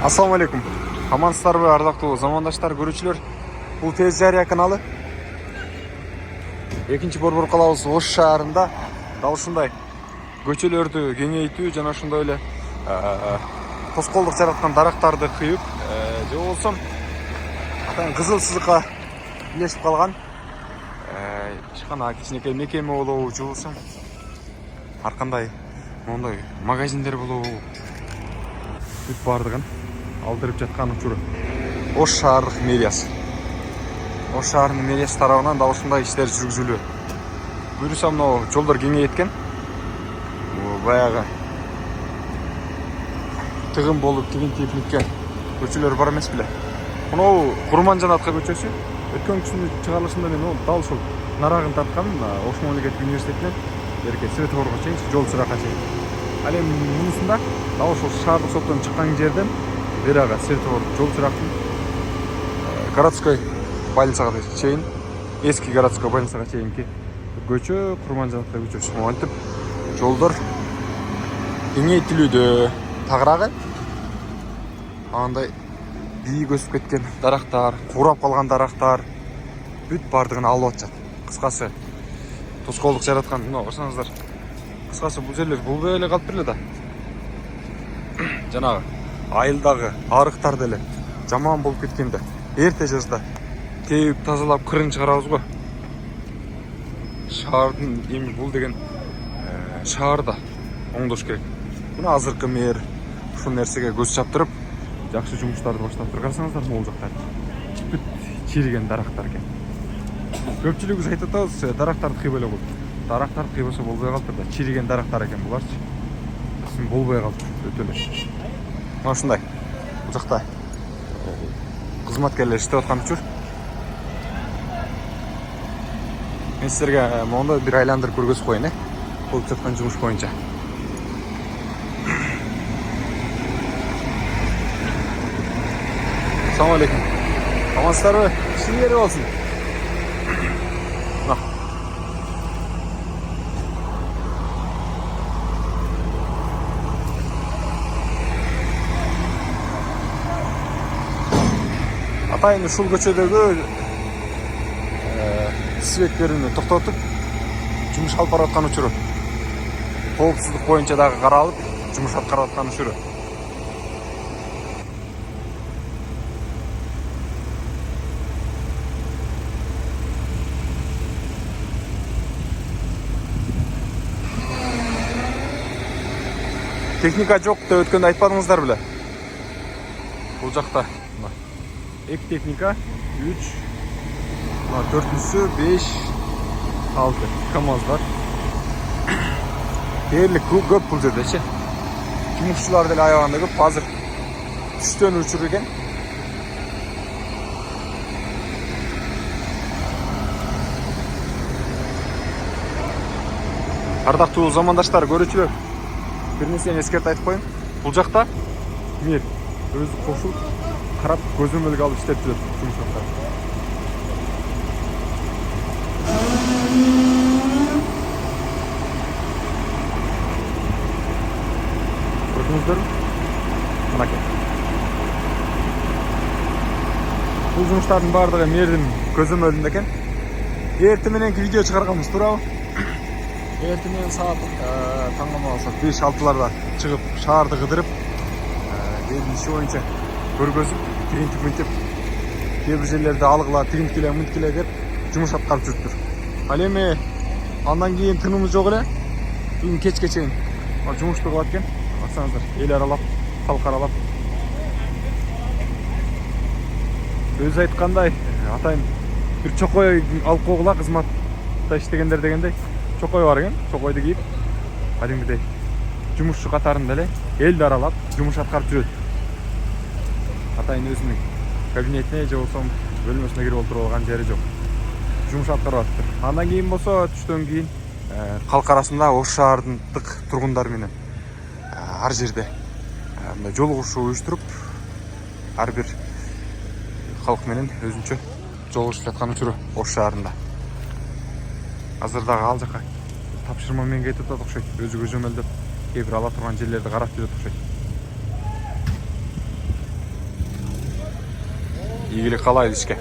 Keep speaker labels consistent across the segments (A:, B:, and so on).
A: Assalamu алейкум. Амансыздарбы, ардактуу замандаштар, көрүүчүлөр. Бул Тез Жарыя каналы. Экинчи борбор калабыз Ош шаарында дал ушундай көчөлөрдү кеңейтүү жана ошондой эле тоскоолдук жараткан дарактарды кыйып, же болбосо атайын кызыл сызыкка билешип калган ишкана кичинекей мекеме болобу, же болбосо ар кандай моундай магазиндер болобу, бүт бардыгын алдырып жаткан учуру Ош шаардык мэриясы. Ош шаарынын мэриясы тарабынан дал ушундай иштер жүргүзүлөт. Буюрса мына жолдор кеңейеткен. Баягы тыгын болуп, тыгын техникке көчөлөр бар эмес беле. Мына Курманжанатка көчөсү өткөн күнү чыгарылышында мен дал ушул нарагын тарткан Ош мамлекеттик университетинен берке светофорго чейин, жол чыракка чейин. Ал эми мунусунда дал ушул шаардык соттон чыккан жерден берага светофор, жол чырактын городской больницага чейин, эски городской больницага чейинки көчө Курманжанатка көчөсү. Монтип жолдор кеңейтилүүдө. Тагыраагы андай бийик өсүп кеткен дарактар, курап калган дарактар бүт бардыгын алып атышат. Кыскасы тоскоолдук жараткан, мына карасаңыздар. Кыскасы бул жерлер болбой эле калып эле да. Жанагы айылдагы арыктар деле жаман болуп кеткенде эрте жазда кээп тазалап кырын чыгарабыз го. Шаардын эми бул деген шаарда оңдош керек. Мына азыркы мэр ушул нерсеге көз чаптырып жакшы жумуштарды баштап тур. Карасаңыздар, могул жактар бүт чириген дарактар экен. Көпчүлүгүбүз айтып атабыз, дарактарды кыйбай эле кой. Дарактарды кыйбаса болбой калыптыр да, чириген дарактар экен буларчы. Биздин болбой калды өтө эле. Мына ушундай. Бул жакта кызматкерлер иштеп аткан учур. Мен силерге моундай бир айландырып көргөзүп коеюн, болуп жаткан жумуш боюнча. Assalamu alaikum. Амансыздарбы? Ишиңер болсун. Атайын ушул көчөдөгү свектерини токтотуп жумуш алып барып аткан учуру. Коопсуздук боюнча дагы каралып, жумуш аткарып аткан учуру. Техника жок деп өткөндө айтпадыңыздар беле? Бул жакта эки техника 3, 4-сү 5, 6 КамАЗ бар. Дээрлик көп бул жердечи. Жумушчулар деле аябаганда көп. Азыр түштөн учур экен. Ардактуу замандаштар, көрүүчүлөр, бир нерсени эскертип айтып коеюн. Бул жакта мэр өзү кошулуп карап көзөмөлгө алып иштеп жүрөт жумуштар. Көрдүңүздөрбү? Мынакей. Бул жумуштардын бардыгы мэрдин көзөмөлүндө экен. Эртең мененки видео чыгарганбыз, туурабы? Эртең менен саат таңгамаласа 5-6-ларда чыгып шаарды кыдырып, элдин иши боюнча көргөзүп, тигинтип, кээ бир жерлерде алгыла, тигинткиле, мынткиле деп жумуш аткарып жүрүптүр. Ал эми андан кийин тынымыз жок эле. Бүгүн кечке чейин жумушту кылат экен. Баксаңыздар, эл аралап, калк аралап. Өзү айткандай, атайын бир чокой алып койгула, кызматта иштегендер дегендей чокой бар экен. Чокойду кийип, кадимгидей жумушчу катарында эле элди аралап жумуш аткарып жүрөт. Атайын өзүнүн кабинетине же болсо бөлмөсүнө кирип отуруп алган жери жок. Жумуш аткарып атыптыр. Андан кийин болсо түштөн кийин калк арасында Ош шаардык тургундар менен ар жерде мындай жолугушуу уюштуруп, ар бир калк менен өзүнчө жолугушуп жаткан учуру Ош шаарында. Азыр дагы ал жака тапшырма менен кетип атат окшойт. Өзү көзөмөлдөп, кээ бир ала турган жерлерди карап жүрөт окшойт. ийгилик каалайлы ишке.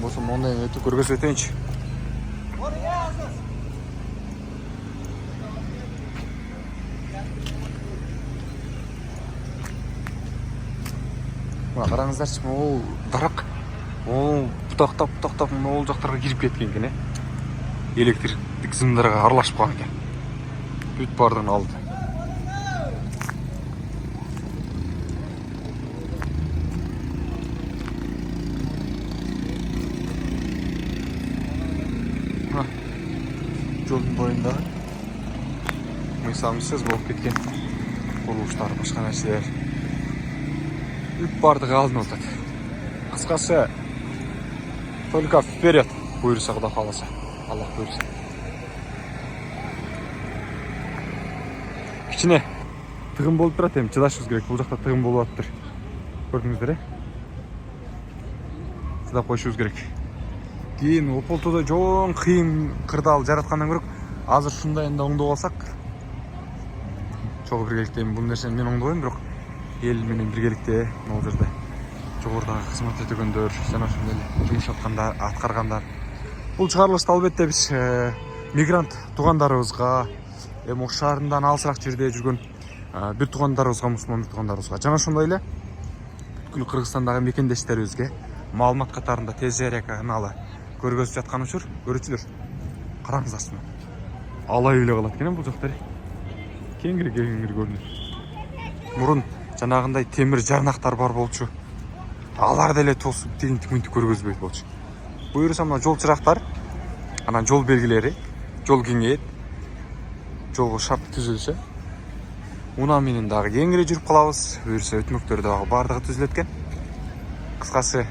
A: Болсо мондай өтүп көргөзүп өтөйүнчү. Мына караңыздарчы, могул дарак. Бутактап могул жактарга кирип кеткен экен, электриктик сымдарга аралашып калган экен. Бүт бардыгын алды. Жолдун боюндагы мыйсамсыз болуп кеткен курулуштар, башка нерселер бүт бардыгы алынып атат. Кыскасы, только вперед буйруса, Кудай кааласа. Аллах буйруса. Кичине тыгын болуп турат, эми чыдашыбыз керек. Бул жакта тыгын болуп атыптыр. Көрдүңүздөр, Чыдап коюшубуз керек. Кийин Ополтодо жоң кыйын кырдаал жараткандан көрөк, азыр ушундай энди оңдоп алсак, чогуу биргеликте бул нерсени мен оңдобойм, бирок эл менен биргеликте могул жерде жогорудагы кызмат өтөгөндөр, жана ошондой эле жумуш аткаргандар. Бул чыгарылышты албетте биз мигрант туугандарыбызга, эми Ош шаарынан алысыраак жерде жүргөн бүт туугандарыбызга, мусулман туугандарыбызга, жана ошондой эле бүткүл Кыргызстандагы мекендештерибизге маалымат катарында Тез Жария каналы көргөзүп жаткан учур, көрүүчүлөр, караңыздарчы. Алай эле калат экен бул жактар. Кеңири көрүнөт. Мурун жанагындай темир жарнактар бар болчу. Алар деле тосуп тигинтип көргөзбөйт болчу. Буюрса мына жол чырактар, анан жол белгилери, жол кеңейет, жолго шарт түзүлсө, унаа менен дагы кеңири жүрүп калабыз. Буюрса өтмөктөр дагы бардыгы түзүлөт экен. Кыскасы,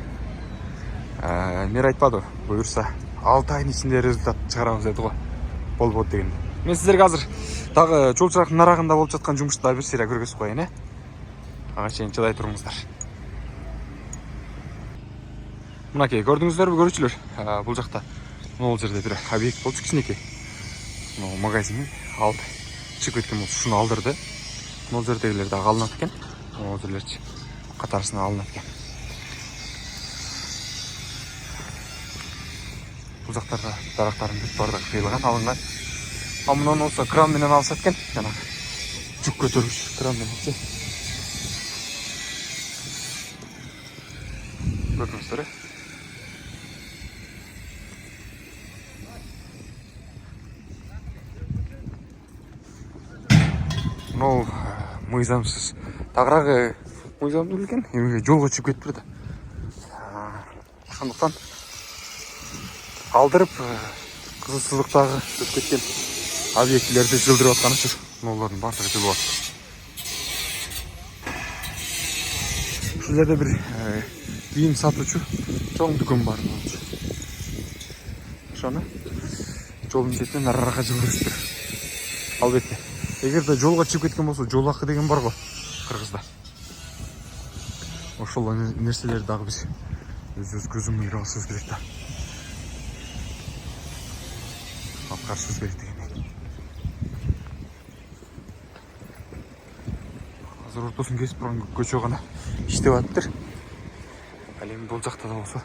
A: мер айтпады, буюрса 6 айдын ичинде результат чыгарабыз деди го. Болбойт дегенде. Мен сиздерге азыр дагы жол чырактын нарагында болуп жаткан жумушту дагы бир сыйра көргөзүп коеюн, Ага чейин чыдай туруңуздар. Мынакей, көрдүңүздөрбү көрүүчүлөр? Бул жакта могул жерде бир объект болчу, кичинекей. Могул магазин алды. Чыгып кеткен болчу, ушуну алдырды. Могул жердегилер дагы алынат экен. Могул жерлерчи катарысына алынат экен. Бул жактарда дарактардын бүт бардыгы кыйылган, алынган. Мунун болсо кран менен алышат экен. Жанагы жүк көтөргүч кран мененчи. Көрдүңүздөр, Мынау мыйзамсыз. Тагыраагы мыйзамдуу экен, эмеге жолго чыгып кетиптир да. Ошондуктан алдырып, кызылсыздыктагы өтүп кеткен объектилерди жылдырып аткан учур. Мыналардын бардыгы жылып атат. Ушул жерде бир кийим сатуучу чоң дүкөн бар болчу. Ошону жолдун четинен арага жылдырыптыр. Албетте, эгерде жолго чыгып кеткен болсо, жол акы деген бар го Кыргызда. Ошол нерселерди дагы биз өзүбүз көзөмөлгө илип алышыбыз керек да. Аткарышыбыз керек деген. Азыр ортосун кесип турган көчө гана иштеп атыптыр. Ал эми бул жакта да болсо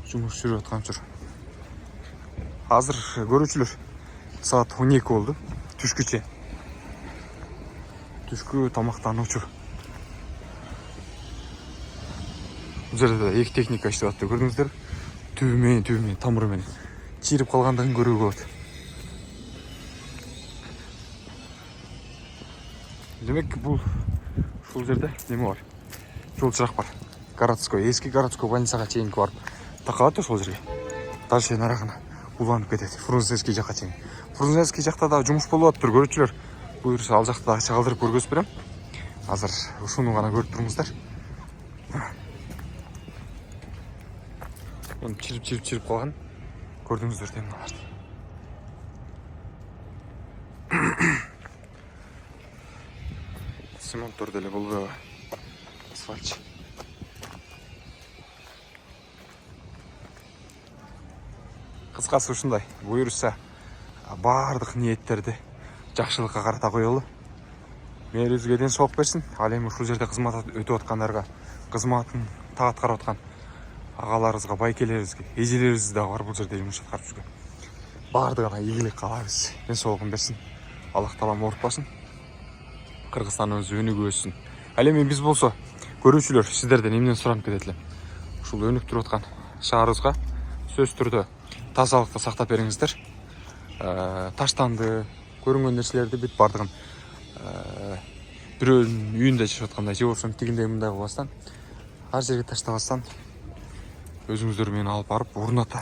A: жумуш жүрүп аткан учур. Азыр көрүүчүлөр, саат 12 болду. Түшкүчө. Түшкү тамактануучу. Бул жерде эки техника иштеп атты, көрдүңүздөр. Түбү менен, тамыры менен чирип калгандыгын көрүүгө болот. Демек, ушул жерде неме бар? Жол чырак бар. Городской, эски городской больницага чейинки барып такалат ошол жерге. Дальше нарагына уланып кетет. Фрунзенский жакка чейин. Фрунзенский жакта да жумуш болуп атыптыр, көрүүчүлөр. Буюрса ал жакта дагы чагылдырып көргөзүп берем. Азыр ушуну гана көрүп туруңуздар. Эми чирип калган. Көрдүңүздөр да мыналарды. Семонттор деле болбой асфальт. Кыскасы ушундай. Буюрса баардык ниеттерди жакшылыкка карата коелу. мээрибизге денсаулык берсин. Ал эми ушул жерде кызмат өтүп аткандарга, кызматын так аткарып аткан агаларыбызга, байкелерибизге, эжелерибиз дагы бар бул жерде жумуш аткарып жүргөн. Бардыгына ийгилик каалайбыз. Денсаулыгын берсин. Аллах таалам оорутпасын. Кыргызстаныбыз өнүгүп өссүн. Ал эми биз болсо көрүүчүлөр сиздерден эмнени суранып кетет элем. Ушул өнүктүрүп аткан шаарыбызга сөзсүз түрдө тазалыкты сактап бериңиздер. Таштанды, көрүнгөн нерселерди бүт бардыгын бирөөнүн үйүндө жашап аткандай, же болбосо тигиндей мындай кылбастан, ар жерге таштабастан өзүңүздөр менен алып барып урната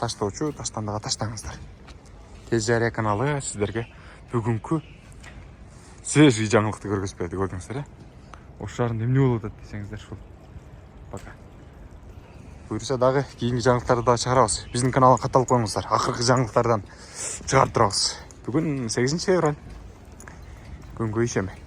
A: таштоочу таштандыга таштаңыздар. Тез Жарыя каналы сиздерге бүгүнкү свежий жаңылыкты көргөзбөдү, көрдүңүздөр э? Ош шаарында эмне болуп атат десеңиздер ушул. Пока. Буюрса дагы кийинки жаңылыктарды дагы чыгарабыз. Биздин каналга катталып коюңуздар. Акыркы жаңылыктардан чыгарып турабыз. Бүгүн 8 февраль. Күнгө ишеме.